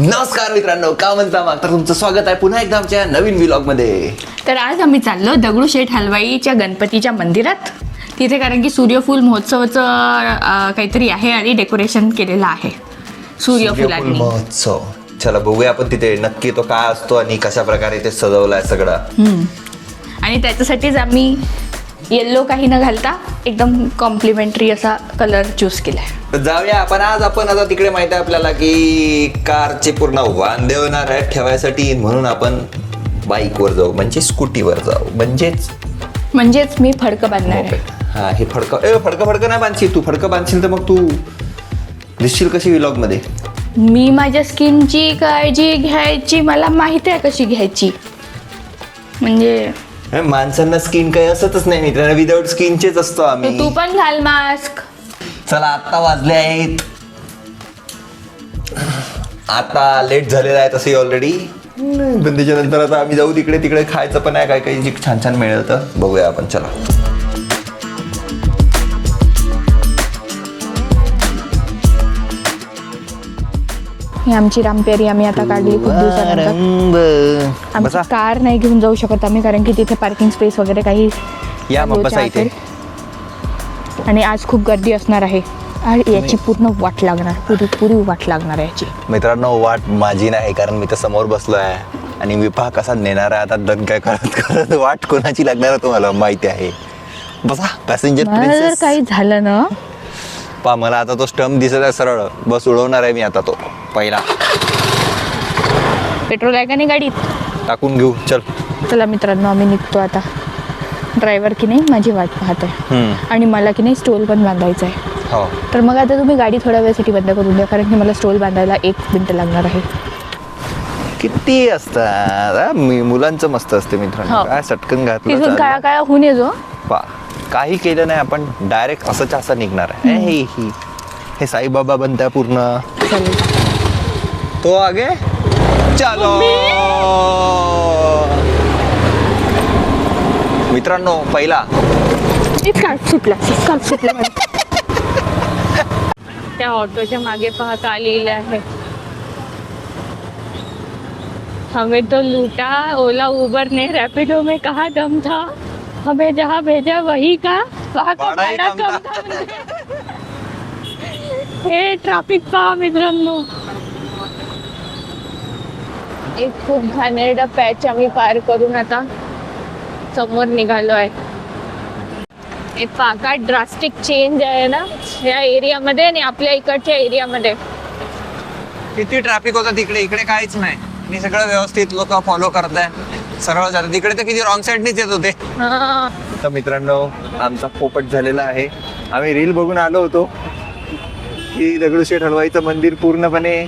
नमस्कार मित्रांनो, का म्हणता मग? तर तुमचं स्वागत आहे पुन्हा एकदा आमच्या नवीन व्लॉग मध्ये. तर आज आम्ही चाललो दगडूशेठ हलवाईच्या गणपतीच्या मंदिरात. तिथे कारण की सूर्यफूल महोत्सवाचं काहीतरी आहे आणि डेकोरेशन केलेलं आहे सूर्यफुलांनी. महोत्सव. चला बघूया आपण तिथे नक्की तो काय असतो आणि कशा प्रकारे ते सजवलाय सगळं. आणि त्याच्यासाठीच आम्ही येल्लो काही न घालता एकदम कॉम्प्लिमेंटरी असा कलर चूज केलाय. तर जाऊया आपण आता तिकडे माहिती आहे आपल्याला की कारचे पूर्ण वांदे होणार आहे ठेवायसाठी, म्हणून आपण बाईकवर जाऊ म्हणजे स्कूटीवर जाऊ. म्हणजेच मी फडकं बांधणार आहे. हा, हे फडकं नाही बांधशील तू. फडकं बांधशील तर मग तू दिसशील कशी व्लॉग मध्ये. मी माझ्या स्किनची काळजी घ्यायची, मला माहिती आहे कशी घ्यायची. म्हणजे माणसांना स्किन काही असतच नाही मित्रांनो, विदाऊट स्किनचेच असतो आम्ही. तू पण घाल मास्क. चला आता वाजले आहेत, आता लेट झालेला आहे तसे ऑलरेडी. पण त्याच्यानंतर आता आम्ही जाऊ तिकडे खायचं पण आहे, काय काही छान छान मिळेल तर बघूया आपण. चला ही आमची रामपेरी आम्ही आता काढली खूप दिवसानंतर. आमची कार नाही घेऊन जाऊ शकत आम्ही कारण की तिथे पार्किंग स्पेस वगैरे काही या मग बसा इथे. आणि आज खूप गर्दी असणार आहे आणि याची पूर्ण वाट लागणार, पुरी वाट लागणार आहे याची. मित्रांनो, वाट माझी नाही कारण मी तर समोर बसलो आहे आणि विपा कसा नेणार आहे आता दन काय करत वाट कोणाची लागणार आहे तुम्हाला माहिती आहे. बसा पॅसेंजर जर काही झालं ना पा, मला आता तो स्टंप दिसत आहे सरळ, बस उडवणार आहे मी आता तो पहिला. पेट्रोल आहे का नाही गाडीत? टाकून घेऊ. चला मित्रांनो, आम्ही निघतो आता. ड्रायव्हर की नाही माझी वाट पाहत आहे आणि मला की नाही स्टोल पण बांधायचं आहे. हो, तर मग आता तुम्ही गाडी थोड्या वेळासाठी बंद करून द्या कारण की मला स्टोल बांधायला 1 मिनिट लागणार आहे. किती असतात मुलांचं मस्त असते मित्रांनो. काय सटकन तिथून घातलं काय होऊन येतो. काही केलं नाही आपण डायरेक्ट असं निघणार आहे. हे साईबाबा बनताय पूर्ण. तो आगे चलो मित्रांनो. पहिला सुटला त्या ऑटोच्या मागे पाहता आलेलं आहे, हमें तो लूटा, ओला उबर ने रैपिडो में कहा दम था, हमें जहाँ भेजा वही का वहाँ का भाड़ा कम था. हे ट्रॅफिक पहा मित्रांनो. एक खूप घाणेरडा पॅच आम्ही पार करून आता समोर निघालो आहे. एक फाका ड्रास्टिक चेंज आहे ना या एरियामध्ये आणि आपल्या इकडच्या एरियामध्ये. किती ट्रॅफिक होतं तिकडे, इकडे काहीच नाही. मी सगळं व्यवस्थित लोक फॉलो करताय, सरळ जातात. तिकडे तर किती रॉंग साईडनीच येत होते. तर मित्रांनो, आमचा पोपट झालेला आहे. आम्ही रील बघून आलो होतो की दगडूशेठ हलवाईचं मंदिर पूर्णपणे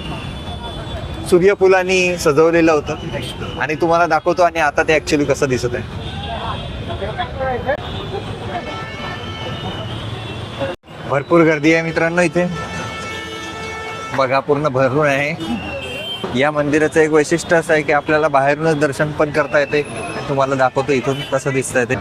सूर्यफुलांनी सजवलेलं होतं आणि तुम्हाला दाखवतो आणि आता ते ऍक्च्युअली कसं दिसत आहे. भरपूर गर्दी आहे मित्रांनो इथे, बघा पूर्ण भरून आहे. या मंदिराचं एक वैशिष्ट्य असं आहे की आपल्याला बाहेरूनच दर्शन पण करता येते. तुम्हाला दाखवतो इथून कसं दिसतंय ते.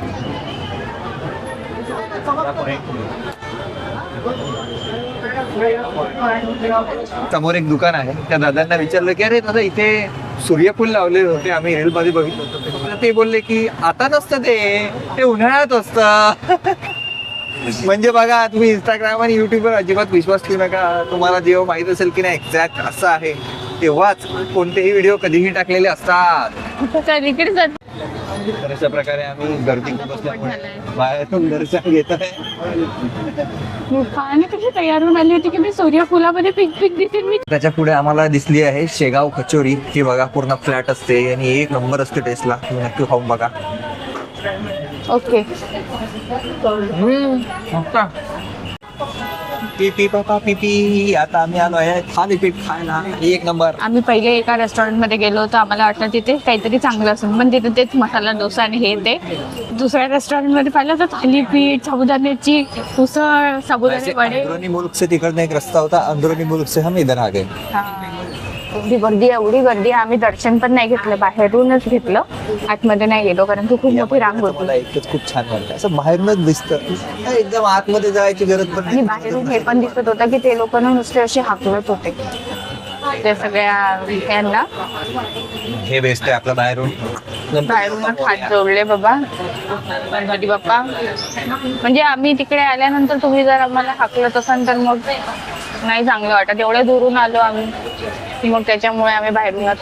समोर एक दुकान आहे. त्या दादांना विचारलं की अरे दादा इथे सूर्यफूल लावलेले होते, आम्ही रील मध्ये बघितलं होतं. ते बोलले की आता नसतं, ते उन्हाळ्यात असतं. म्हणजे बघा, तुम्ही इंस्टाग्राम आणि युट्यूबवर अजिबात विश्वास ठेवू नका. तुम्हाला जेव्हा माहित असेल की नाही एक्झॅक्ट असं आहे तेव्हाच कोणतेही व्हिडिओ कधीही टाकलेले असतात. तर अशा प्रकारे आम्ही गर्दी खूप असल्यामुळे बाहेरून दर्शन घेत आहे. कशी तयार होऊन आली होती की मी सूर्यफुलामध्ये पिक दिसेल. मी त्याच्या पुढे आम्हाला दिसली आहे शेगाव कचोरी. ही बघा पूर्ण फ्लॅट असते आणि 1 नंबर असते टेस्टला. तुम्ही नक्की खाऊन बघा. ओके. पी आता आम्ही आलो आहे थालीपीठ खायला. 1 नंबर. आम्ही पहिले एका रेस्टॉरंट मध्ये गेलो होतो, आम्हाला वाटलं तिथे काहीतरी चांगलं असेल पण तिथे तेच मसाला डोसा आणि हे ते. दुसऱ्या रेस्टॉरंट मध्ये पाहिलं तर थालीपीठ, साबुदाण्याची उसळ, साबुदाणे वडे. अंदरूनी मुल्क से तिकडनं एक रस्ता होता, अंदरूनी मुल्क से हम इधर आ गए. एवढी गर्दी आम्ही दर्शन पण नाही घेतलं, बाहेरूनच घेतलं. आतमध्ये नाही गेलो कारण की खूप मोठी रांग होती. मला एकच खूप छान वाटतं, असं बाहेरूनच दिसतं, एकदम आतमध्ये जायची गरज पण आणि बाहेरून हे पण दिसत होतं की ते लोक नुसते असे हाकलत होते. त्या सगळ्या यांना हे बेस्ट आहे आपलं बाहेरून. बाहेरूनच हात जोडले बाबा गणपती बाप्पा. म्हणजे आम्ही तिकडे आल्यानंतर तुम्ही जर आम्हाला हाकलत असाल तर मग नाही चांगलं वाटत. एवढ्या दुरून आलो आम्ही, मग त्याच्यामुळे आम्ही बाहेरूनच.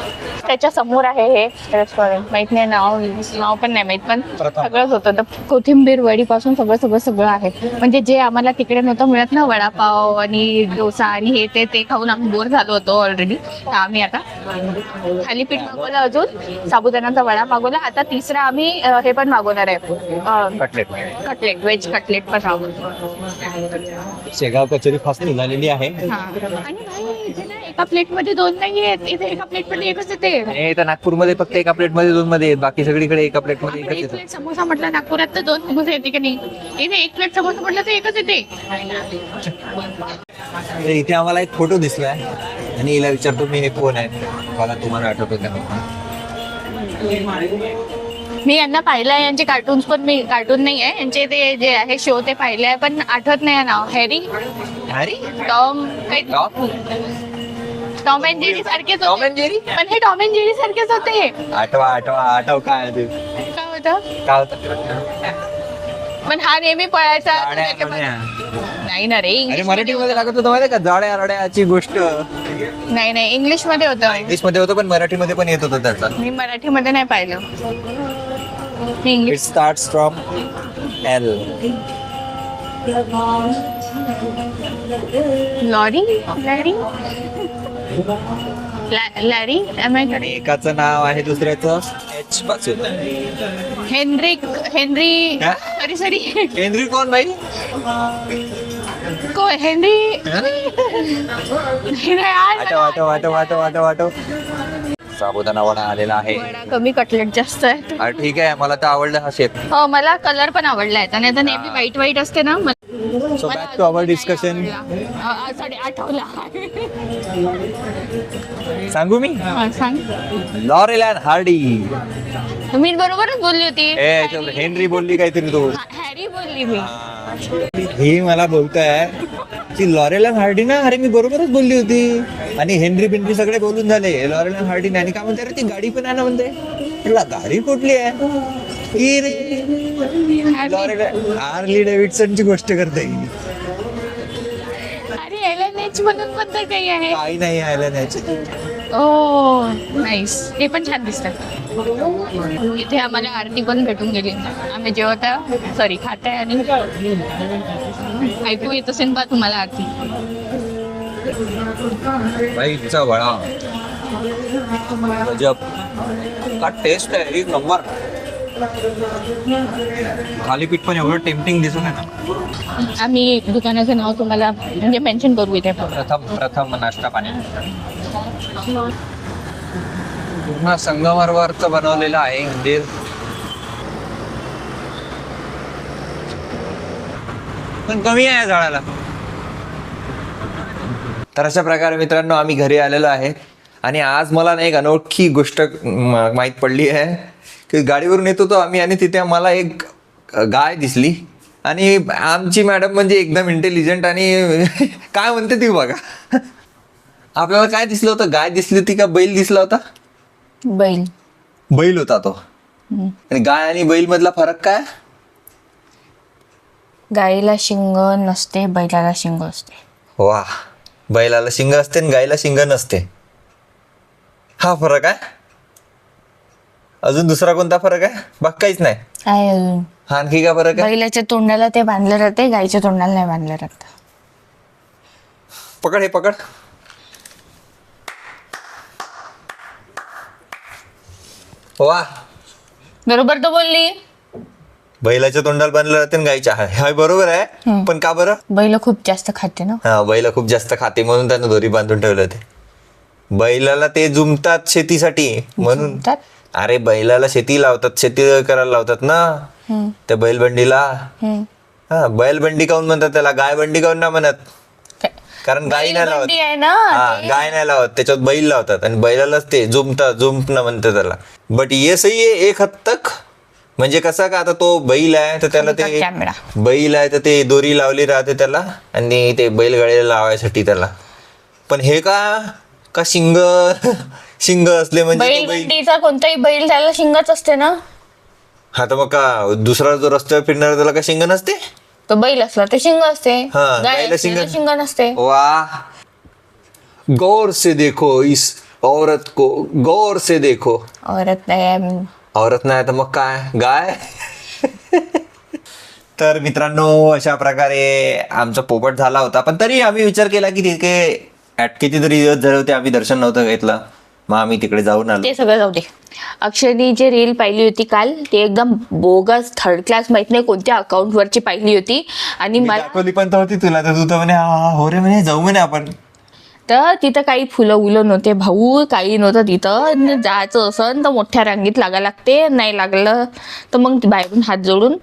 त्याच्या समोर आहे हे रेस्टॉरंट, माहित नाही नाव पण नाही माहित, पण सगळंच होतं. तर कोथिंबीर वडी पासून सगळं आहे. म्हणजे जे आम्हाला तिकडे नव्हतं मिळत ना, वडापाव आणि डोसा आणि हे ते खाऊन आम्ही बोर झालो होतो ऑलरेडी. तर आम्ही आता थालीपीठ मागवलं, अजून साबुदाण्याचा वडा मागवला. आता तिसरा आम्ही हे पण मागवणार आहे, कटलेट, व्हेज कटलेट पण मागवतो. शेगाव कचोरी फास्ट निघालेली आहे. आणि भाई इथे ना एका प्लेट मध्ये 2 नाही आहेत, इथे एका प्लेट मध्ये एकच येते. तर नागपूरमध्ये फक्त एका प्लेट मध्ये 2 मध्ये आहेत, बाकी सगळीकडे एका प्लेट मध्ये एकच एक येतं. प्लेट समोसा म्हटलं नागपुरात तर 2 समोसे येते की नाही, इथे 1 प्लेट समोसा म्हटलं तर एकच येते. तर इथे आम्हाला एक फोटो दिसलाय आणि हिला विचारतो मी हे कोण आहे, मला तुम्हाला आठवतो का? मी यांना पाहिलंय, यांचे कार्टून्स पण, मी कार्टून नाही आहे यांचे, ते जे आहे शो ते पाहिले आहे, पण आठवत नाही नाव. हॅरी, टॉम अँड जेरी सारखेच टॉम होते. And Jerry? पण हे टॉम अँड जेरी सारखेच होते. आठव काय ते काय होतं? पण हा नेहमी पळायचा. नाही ना रे, अरे इंग्लिश मराठीमध्ये लागत होतं माहिती का, जाड्या रड्याची गोष्ट. नाही इंग्लिश मध्ये होतं. इंग्लिश मध्ये होतं पण मराठीमध्ये पण येत होतं त्याचा. मी मराठीमध्ये नाही पाहिलं, me it English. Starts from L. Larry आणि एकाचं नाव आहे दुसऱ्याचं एच पासून. हेनरी हा? सॉरी हेनरी कोण भाई? हेनरी. आठव. साबुदाणा वडा आलेला आहे. वडा कमी, कटलेट जास्त आहे. अरे ठीक आहे, मला तर आवडला हा शेप. हो, मला कलर पण आवडला आहे. नाही तर नेहमी व्हाईट असते ना. So back to our discussion. आठवला. सांगू मी? सांग. Laurel and Hardy. मी बरोबरच बोलली होती. हेनरी बोलली काहीतरी तू. हॅरी बोलली मी. हे मला बोलताय की लॉरेल अँड हार्डी ना. अरे मी बरोबरच बोलली होती. आणि हेनरी बिनरी सगळे बोलून झाले. लॉरेल अँड हार्डी आणि काय म्हणते, रे ती गाडी पण आहे ना म्हणते. तुला गाडी कुठली आहे की रे? लॉरेल हार्ली डेव्हिडसनची गोष्ट करते. अरे एलएनएच म्हणून पण तर काही आहे. काही नाही आलं त्याची. ओ नाईस, ते पण छान दिसतात. इथे आम्हाला आरती पण भेटून गेली. आम्ही जेवता खाताय आणि ऐकू येत असेल बा तुम्हाला आरती. बाईचा वडा गजब का टेस्ट आहे, एक नंबर. थालीपीठ पण एवढं टेम्पटिंग दिसत आहे ना. आम्ही दुकानाचं नाव तुम्हाला म्हणजे मेन्शन करू इथे. प्रथम नाश्ता पाणी. पूर्ण संगमरवरचं बनवलेलं आहे मंदिर. पण कमी आहे झाडाला. तर अशा प्रकारे मित्रांनो आम्ही घरी आलेलो आहे. आणि आज मला ना एक अनोळखी गोष्ट माहीत पडली आहे की गाडीवरून येत होतो आम्ही आणि तिथे मला एक गाय दिसली. आणि आमची मॅडम म्हणजे एकदम इंटेलिजंट आणि काय म्हणते ती बघा. आपल्याला काय दिसलं होतं, गाय दिसली होती का बैल दिसला होता? बैल होता तो. आणि गाय आणि बैल मधला फरक काय? गाईला शिंग नसते, बैलाला शिंग असते. वा, बैलाला शिंग असते आणि गायला शिंग नसते, हा फरक आहे. अजून दुसरा कोणता फरक आहे? बाकी काहीच नाही. काय अजून? आणखी काय फरक आहे? बैलाच्या तोंडाला ते बांधलं राहते, गायच्या तोंडाला नाही बांधलं राहत. पकड, हे पकड. वा, बरोबर तर बोलली. बैलाच्या तोंडाला बांधलं राहते आणि गायच्या. हा बरोबर आहे, पण का बरं? बैल खूप जास्त खाते ना. हा, बैल खूप जास्त खाते म्हणून त्यानं दोरी बांधून ठेवलं. ते बैलाला ते जुमतात शेतीसाठी म्हणून. अरे बैलाला शेती लावतात, शेती करायला लावतात ना त्या बैलबंडीला. हा, बैलबंडी काऊन म्हणतात त्याला, गायबंडी काऊन ना म्हणत? कारण गाय नाही लावत. हा, गाय नाही लावत, त्याच्यात बैल लावतात आणि बैलालाच ते जुंपणं म्हणतात त्याला. बट ये सही आहे एक हद तक. म्हणजे कसं का, आता तो बैल आहे तर त्याला ते बैल आहे तर ते दोरी लावली राहते त्याला आणि ते बैलगाडीला लावायसाठी त्याला. पण हे का का शिंग शिंग असले म्हणजे तो बैल. बैलगाडीचा कोणताही बैल त्याला शिंगच असते ना. हा तर मग का दुसरा जो रस्त्यावर फिरणार त्याला का शिंग नसते? तो बैल असला ते शिंग असते, हा, गाय गायला असली तर शिंग- शिंग नसते. वाह, गौर से देखो इस औरत को, गौर से देखो. औरत नाही औरत नाही तर मग काय, गाय. तर मित्रांनो अशा प्रकारे आमचा पोपट झाला होता, पण तरी आम्ही विचार केला की तिथे कितीतरी दिवस झाले होते आम्ही दर्शन नव्हतं घेतलं, मग आम्ही तिकडे जाऊन आलो. ते सगळं जाऊ दे. अक्षयनी जे रील पाहिली होती काल ती एकदम बोगस थर्ड क्लास, माहित नाही कोणत्या अकाउंट वरची पाहिली होती आणि मी मला दाखवली पण तर होती तुला, तर तू तर म्हणे "हा, हो रे म्हणे जाऊ म्हणे आपण." तर तिथं काही फुलं उलं नव्हते भाऊ, काही नव्हतं तिथं. जायचं असं तर मोठ्या रांगीत लागायला लागते, नाही लागलं तर मग बाहेरून हात जोडून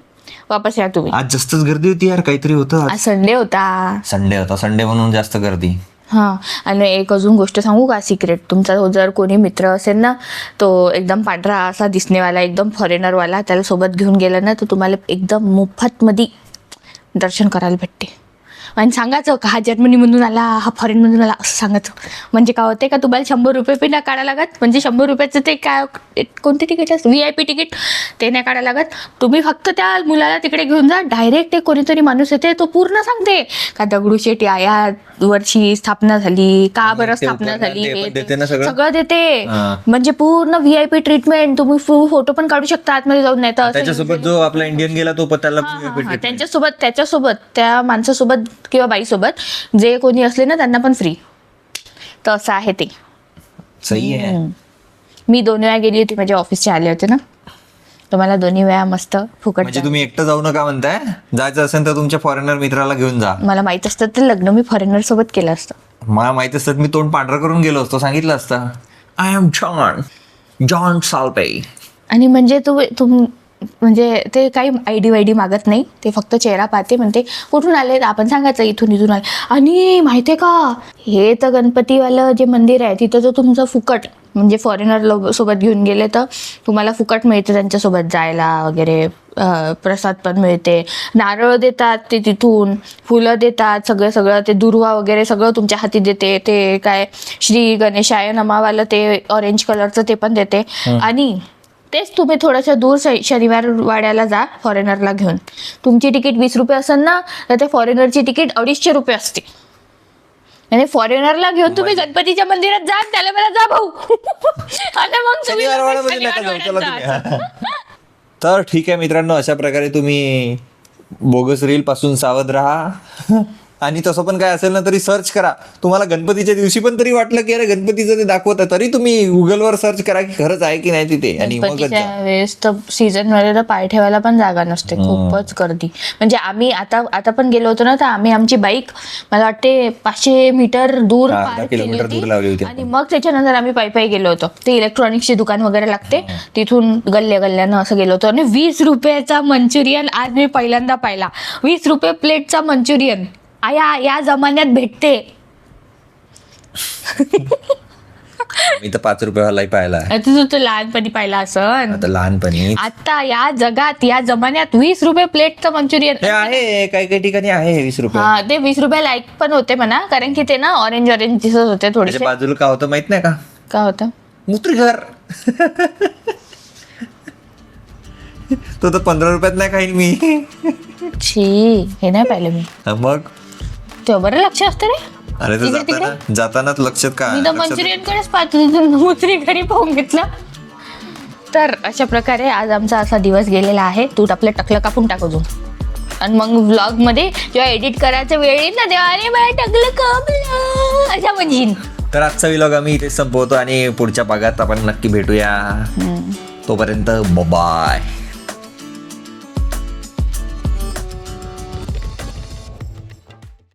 वापस या तुम्ही. आज जास्तच गर्दी होती यार, काहीतरी होतं. आज संडे होता. संडे होता, संडे म्हणून जास्त गर्दी. हां, आणि एक अजून गोष्ट सांगू का सिक्रेट. तुमचा जर कोणी मित्र असेल ना, तो एकदम पांढरा असा दिसणेवाला, एकदम फॉरेनरवाला, त्याला सोबत घेऊन गेला ना तर तुम्हाला एकदम मोफतमध्ये दर्शन करायला भेटते. आणि सांगायचं का हा जर्मनीमधून आला, हा फॉरेनमधून आला असं सांगायचं. म्हणजे काय होते का तुम्हाला 100 रुपये पण नाही काढायला लागत. म्हणजे 100 रुपयाचं ते काय कोणते तिकीट असतं, VIP तिकीट, ते नाही काढायला लागत. तुम्ही फक्त त्या मुलाला तिकडे घेऊन जा. डायरेक्ट ते कोणीतरी माणूस येते, तो पूर्ण सांगते का दगडूशेठ या वर्षी स्थापना झाली, का बरं ते स्थापना उपकरण झाली, ते पण हे देते ना सगळं? सगळं देते. हां. म्हणजे पूर्ण VIP ट्रीटमेंट. तुम्ही फोटो पण काढू शकता आतमध्ये जाऊन, नाही तर असं त्याच्यासोबत जो आपला इंडियन गेला तो पण त्याला त्याच्यासोबत त्या माणसासोबत किंवा बाईसोबत जे कोणी असले ना त्यांना पण फ्री. तर असं आहे ते. सही आहे. मी 2 वेळा गेली होती, माझ्या ऑफिसचे आले होते ना, तुम्हाला 2 वेळा मस्त फुकट. म्हणजे तुम्ही एकटं जाऊ नका म्हणताय, जायचं असेल तर तुमच्या फॉरेनर मित्राला घेऊन जा. मला माहित असतं तर लग्न मी फॉरेनर सोबत केलं असतं. मला माहित असतं मी तोंड पांढरं करून गेलो असतो, सांगितलं असतं आय एम जॉन साल्पे. आणि म्हणजे म्हणजे ते काही ID वायडी मागत नाही, ते फक्त चेहरा पाहते, म्हणते कुठून आले, आपण सांगायचं इथून आले. आणि माहितीये का, हे तर गणपतीवालं जे मंदिर आहे तिथं तर तुमचं फुकट, म्हणजे फॉरेनर सोबत घेऊन गेले तर तुम्हाला फुकट मिळते त्यांच्यासोबत जायला वगैरे. प्रसाद पण मिळते, नारळ देतात ते तिथून, फुलं देतात, सगळं ते दुर्वा वगैरे सगळं तुमच्या हाती देते. ते काय श्री गणेशाय नमावालं ते ऑरेंज कलरचं ते पण देते. आणि तेच तुम्ही थोडंसं दूर शनिवार वाड्याला जा फॉरेनरला घेऊन. तुमची तिकीट 20 रुपये असेल ना, तर ते फॉरेनरची तिकीट 250 रुपये असते. आणि फॉरेनरला घेऊन तुम्ही गणपतीच्या मंदिरात जा, त्याला मला जा भाऊ. आणि मग तुम्ही तुम्ही. तर ठीक आहे मित्रांनो, अशा प्रकारे तुम्ही बोगस रील पासून सावध राहा. आणि तसं पण काय असेल ना तरी सर्च करा. तुम्हाला गणपतीच्या दिवशी पण तरी वाटलं की अरे गणपतीचं ते दाखवत आहे, तरी तुम्ही गुगलवर सर्च करा की खरंच आहे की नाही तिथे, आणि मगच जा. वेळेस तर सीझन मध्ये तर पाय ठेवायला पण जागा नसते, खूपच गर्दी. म्हणजे आम्ही आता पण गेलो होतो ना, तर आम्ही आमची बाईक मला वाटते 500 मीटर दूर हा, पार्क 10 केली किलोमीटर दूर होती. लावली होती आणि मग त्याच्यानंतर आम्ही पायी गेलो होतो. ते इलेक्ट्रॉनिक्सची दुकान वगैरे लागते, तिथून गल्ल्यानं असं गेलो होतो. आणि 20 रुपयाचा मंचुरियन आज मी पहिल्यांदा पाहिला. 20 रुपये प्लेटचा मंचुरियन या जमान्यात भेटते. मी तर 5 रुपयावालाही पाहिला आहे. तू लहानपणी पाहिला असं, आता लहानपणी. आता या जगात या जमान्यात 20 रुपये प्लेटचं मंचुरियन हे आहे, काही ठिकाणी आहे 20 रुपये. हा, ते 20 रुपये लाईक पण होते म्हणा, कारण की ते ना ऑरेंज दिसत होते थोडेसे. त्याच्या बाजूला का होतं माहित नाही का? काय होतं? मूत्रीघर. तो तर 15 रुपयात नाही खाईन मी. छी, हे नाही पाहिलं मी. मग तेव्हा बरं लक्ष असतं रे. अरे तर तिकडे जातानाच लक्षात का? मी तर मंचुरियन कडेच पाहतो, घरी पाहून घेतलं. तर अशा प्रकारे आज आमचा असा दिवस गेलेला आहे. तू आपलं टकलं कापून टाक अजून. आणि मग व्लॉग मध्ये जेव्हा एडिट करायचं वेळ येईल ना, तेव्हा अरे माझ्या टकलं कापलं अशा म्हणजे. तर आजचा व्लॉग आम्ही इथे संपवतो आणि पुढच्या भागात आपण नक्की भेटूया. तोपर्यंत बाय.